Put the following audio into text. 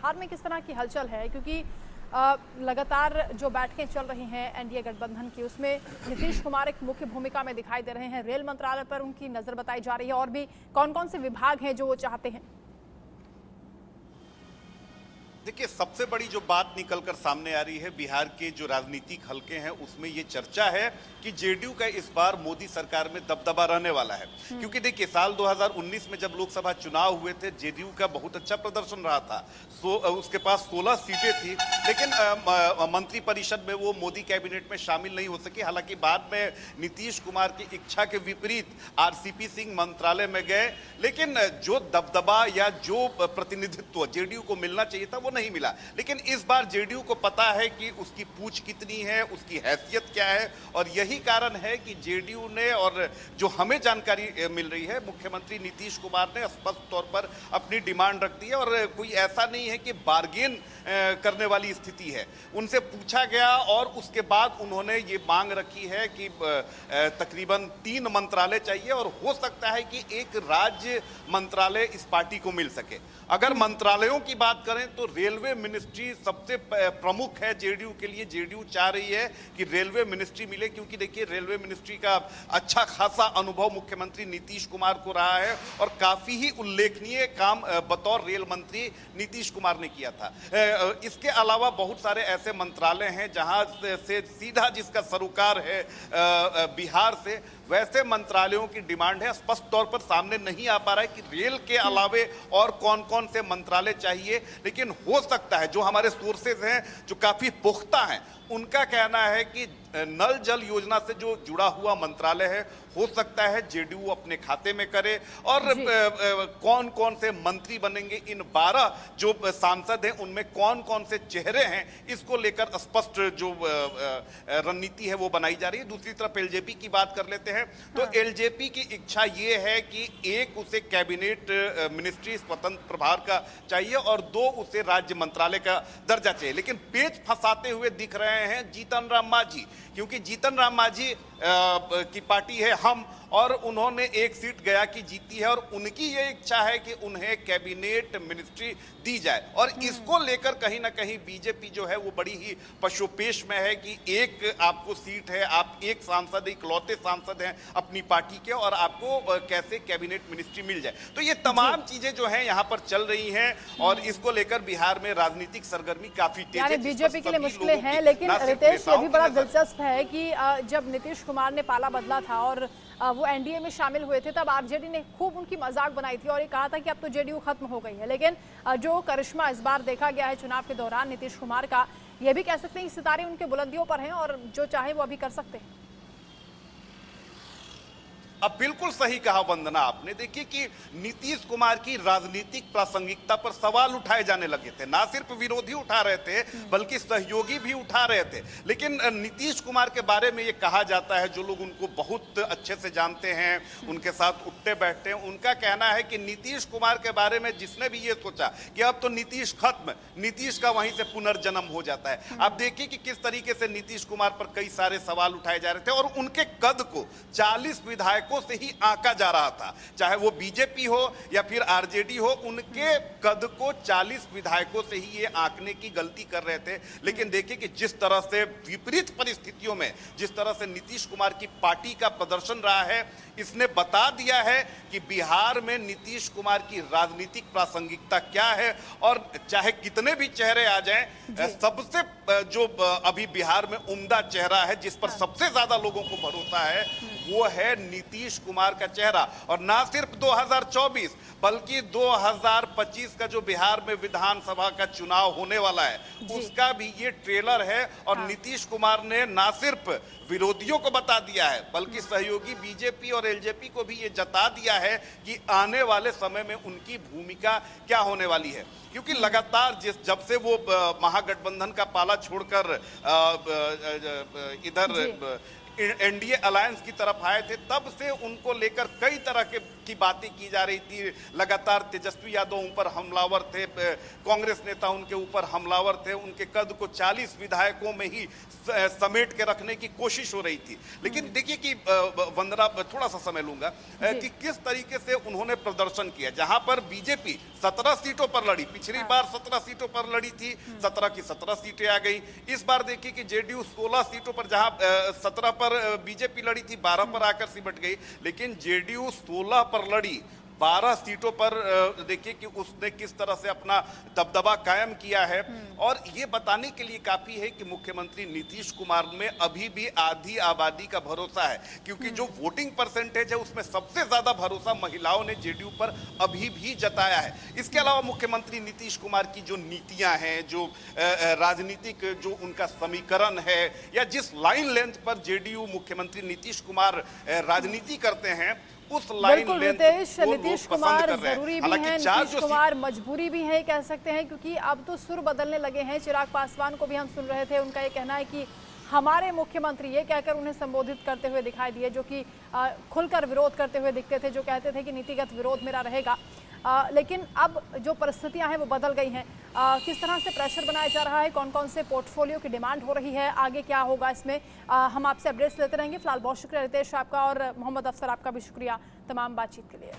बिहार में किस तरह की हलचल है, क्योंकि लगातार जो बैठकें चल रही हैं एनडीए गठबंधन की, उसमें नीतीश कुमार एक मुख्य भूमिका में दिखाई दे रहे हैं। रेल मंत्रालय पर उनकी नजर बताई जा रही है और भी कौन कौन से विभाग हैं जो वो चाहते हैं। देखिए, सबसे बड़ी जो बात निकलकर सामने आ रही है बिहार के जो राजनीतिक हलके हैं उसमें ये चर्चा है कि जेडीयू का इस बार मोदी सरकार में दबदबा रहने वाला है। क्योंकि देखिए, साल 2019 में जब लोकसभा चुनाव हुए थे जेडीयू का बहुत अच्छा प्रदर्शन रहा था। उसके पास 16 सीटें थी, लेकिन मंत्रिपरिषद में वो मोदी कैबिनेट में शामिल नहीं हो सकी। हालांकि बाद में नीतीश कुमार की इच्छा के विपरीत आरसीपी सिंह मंत्रालय में गए, लेकिन जो दबदबा या जो प्रतिनिधित्व जेडीयू को मिलना चाहिए था वो नहीं मिला। लेकिन इस बार जेडीयू को पता है कि उसकी पूंछ कितनी है, उसकी हैसियत क्या है, और यही कारण है कि जेडीयू ने, और जो हमें जानकारी मिल रही है, मुख्यमंत्री नीतीश कुमार ने स्पष्ट तौर पर अपनी डिमांड रख दी है। और कोई ऐसा नहीं है कि बार्गेन करने वाली स्थिति है। उनसे पूछा गया और उसके बाद उन्होंने ये मांग रखी है कि तकरीबन 3 मंत्रालय चाहिए और हो सकता है कि एक राज्य मंत्रालय इस पार्टी को मिल सके। अगर मंत्रालयों की बात करें तो रेलवे मिनिस्ट्री सबसे प्रमुख है जेडीयू के लिए। जेडीयू चाह रही है कि रेलवे मिनिस्ट्री मिले, क्योंकि देखिए रेलवे मिनिस्ट्री का अच्छा खासा अनुभव मुख्यमंत्री नीतीश कुमार को रहा है और काफी ही उल्लेखनीय काम बतौर रेल मंत्री नीतीश कुमार ने किया था। इसके अलावा बहुत सारे ऐसे मंत्रालय हैं जहां से सीधा जिसका सरोकार है बिहार से, वैसे मंत्रालयों की डिमांड है। स्पष्ट तौर पर सामने नहीं आ पा रहा है कि रेल के अलावे और कौन कौन से मंत्रालय चाहिए, लेकिन हो सकता है, जो हमारे सोर्सेज हैं जो काफी पुख्ता हैं, उनका कहना है कि नल जल योजना से जो जुड़ा हुआ मंत्रालय है हो सकता है जेडीयू अपने खाते में करे। और कौन कौन से मंत्री बनेंगे, इन 12 जो सांसद हैं उनमें कौन कौन से चेहरे हैं, इसको लेकर स्पष्ट जो रणनीति है वो बनाई जा रही है। दूसरी तरफ एलजेपी की बात कर लेते हैं तो एलजेपी की इच्छा ये है कि एक उसे कैबिनेट मिनिस्ट्री स्वतंत्र प्रभार का चाहिए और 2 उसे राज्य मंत्रालय का दर्जा चाहिए। लेकिन पेच फंसाते हुए दिख रहे हैं जीतन राम मांझी, क्योंकि जीतन राम मांझी की पार्टी है हम, और उन्होंने एक सीट गया की जीती है और उनकी ये इच्छा है कि उन्हें कैबिनेट मिनिस्ट्री दी जाए। और इसको लेकर कहीं ना कहीं बीजेपी जो है वो बड़ी ही पशुपेश में है कि एक आपको सीट है, आप एक सांसद, इकलौते सांसद हैं अपनी पार्टी के, और आपको कैसे कैबिनेट मिनिस्ट्री मिल जाए। तो ये तमाम चीजें जो है यहाँ पर चल रही हैं और इसको लेकर बिहार में राजनीतिक सरगर्मी काफी तेज है। बीजेपी के लिए मुश्किलें हैं, लेकिन रितेश ये भी बड़ा दिलचस्प है कि जब नीतीश कुमार ने पाला बदला था और वो एनडीए में शामिल हुए थे, तब आरजेडी ने खूब उनकी मजाक बनाई थी और ये कहा था कि अब तो जेडीयू खत्म हो गई है। लेकिन जो करिश्मा इस बार देखा गया है चुनाव के दौरान नीतीश कुमार का, ये भी कह सकते हैं कि सितारे उनके बुलंदियों पर हैं और जो चाहे वो अभी कर सकते हैं। अब बिल्कुल सही कहा वंदना आपने। देखिए कि नीतीश कुमार की राजनीतिक प्रासंगिकता पर सवाल उठाए जाने लगे थे। ना सिर्फ विरोधी उठा रहे थे बल्कि सहयोगी भी उठा रहे थे। लेकिन नीतीश कुमार के बारे में ये कहा जाता है, जो लोग उनको बहुत अच्छे से जानते हैं, उनके साथ उठते बैठते हैं, उनका कहना है कि नीतीश कुमार के बारे में जिसने भी ये सोचा कि अब तो नीतीश खत्म, नीतीश का वहीं से पुनर्जन्म हो जाता है। आप देखिए कि किस तरीके से नीतीश कुमार पर कई सारे सवाल उठाए जा रहे थे और उनके कद को 40 विधायक से ही आंका जा रहा था, चाहे वो बीजेपी हो या फिर आरजेडी हो, उनके कद को 40 विधायकों से ही ये आंकने की गलती कर रहे थे। लेकिन देखिए कि जिस तरह से विपरीत परिस्थितियों में जिस तरह से नीतीश कुमार की पार्टी का प्रदर्शन रहा है, इसने बता दिया है कि बिहार में नीतीश कुमार की राजनीतिक प्रासंगिकता क्या है। और चाहे कितने भी चेहरे आ जाएं, सबसे जो अभी बिहार में उम्दा चेहरा है, जिस पर सबसे ज्यादा लोगों को भरोसा है, वो है नीतीश कुमार का चेहरा। और ना सिर्फ 2024 बल्कि 2025 का जो बिहार में विधानसभा का चुनाव होने वाला है, उसका भी ये ट्रेलर है। और नीतीश कुमार ने ना सिर्फ विरोधियों को बता दिया है बल्कि सहयोगी बीजेपी और एलजेपी को भी ये जता दिया है कि आने वाले समय में उनकी भूमिका क्या होने वाली है। क्योंकि लगातार जब से वो महागठबंधन का पाला छोड़कर इधर एनडीए अलायंस की तरफ आए थे, तब से उनको लेकर कई तरह के की बातें की जा रही थी, लगातार तेजस्वी यादव ऊपर हमलावर थे, कांग्रेस नेता उनके ऊपर हमलावर थे, उनके कद को 40 विधायकों में ही समेट के रखने की कोशिश हो रही थी। लेकिन देखिए कि वंदना, थोड़ा सा समय लूंगा कि किस तरीके से उन्होंने प्रदर्शन किया। जहां पर बीजेपी 17 सीटों पर लड़ी, पिछली बार 17 सीटों पर लड़ी थी, 17 की 17 सीटें आ गई। इस बार देखिए कि जेडीयू 16 सीटों पर, जहां 17 पर बीजेपी लड़ी थी, 12 पर आकर सिमट गई। लेकिन जेडीयू 16 पर लड़ी, 12 सीटों पर देखिए कि उसने किस तरह से अपना दबदबा कायम किया है। और ये बताने के लिए काफी है कि मुख्यमंत्री नीतीश कुमार में अभी भी आधी आबादी का भरोसा है, क्योंकि जो वोटिंग परसेंटेज है उसमें सबसे ज्यादा भरोसा महिलाओं ने जेडीयू पर अभी भी जताया है। इसके अलावा मुख्यमंत्री नीतीश कुमार की जो नीतियां हैं, जो राजनीतिक जो उनका समीकरण है, या जिस लाइन लेंथ पर जेडीयू मुख्यमंत्री नीतीश कुमार राजनीति करते हैं, उस लाइन लेंथ नीतीश कुमार जरूरी भी है, नीतीश कुमार मजबूरी भी है कह सकते हैं, क्योंकि अब तो सुर बदलने लगे हैं। चिराग पासवान को भी हम सुन रहे थे, उनका ये कहना है कि हमारे मुख्यमंत्री, ये कहकर उन्हें संबोधित करते हुए दिखाई दिए, जो कि खुलकर विरोध करते हुए दिखते थे, जो कहते थे कि नीतिगत विरोध मेरा रहेगा। लेकिन अब जो परिस्थितियां हैं वो बदल गई हैं। किस तरह से प्रेशर बनाया जा रहा है, कौन कौन से पोर्टफोलियो की डिमांड हो रही है, आगे क्या होगा इसमें, हम आपसे अपडेट्स लेते रहेंगे। फिलहाल बहुत शुक्रिया रितेश आपका, और मोहम्मद अफसर आपका भी शुक्रिया तमाम बातचीत के लिए।